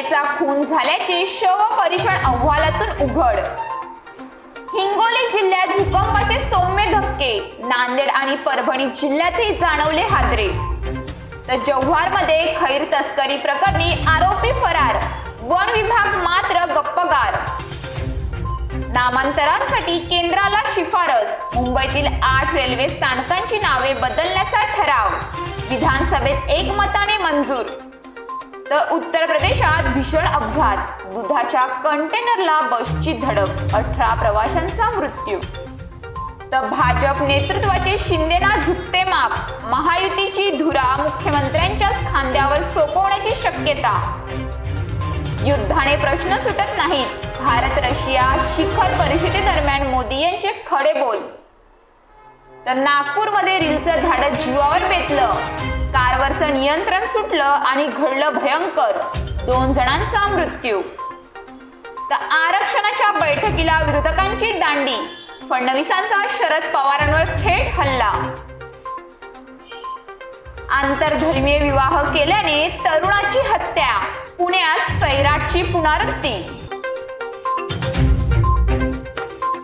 महिलेचा खून झाल्याचे शव परीक्षण अहवालातून उघड. हिंगोली जिल्ह्यात भूकंपाचे सौम्य धक्के, नांदेड आणि परभणी जिल्ह्यातही जाणवले हादरे. तर जव्हारमध्ये खैर तस्करी प्रकरणी आरोपी फरार, वन विभाग मात्र गप्पगार. नामांतरांसाठी केंद्राला शिफारस, मुंबईतील 8 रेल्वे स्थानकांची नावे बदलण्याचा ठराव विधानसभेत एकमताने मंजूर. तर उत्तर प्रदेशात भीषण अपघात, दुधाच्या कंटेनरला बसची धडक, 18 प्रवाशांचा मृत्यू. तर भाजप नेतृत्वाचे शिंदेना झुकते माप, महायुतीची धुरा मुख्यमंत्र्यांच्याच खांद्यावर सोपवण्याची शक्यता. युद्धाने प्रश्न सुटत नाहीत, भारत रशिया शिखर परिषदेदरम्यान मोदी यांचे खडे बोल. तर नागपूरमध्ये रीलचं धाडस जीवावर बेतलं, कारवरचं नियंत्रण सुटलं आणि घडलं भयंकर, 2 जणांचा मृत्यू. तर आरक्षणाच्या बैठकीला विरोधकांची दांडी, फडणवीसांचा शरद पवारांवर थेट हल्ला. आंतरधर्मीय विवाह केल्याने तरुणाची हत्या, पुण्यात सैराटची पुनरावृत्ती.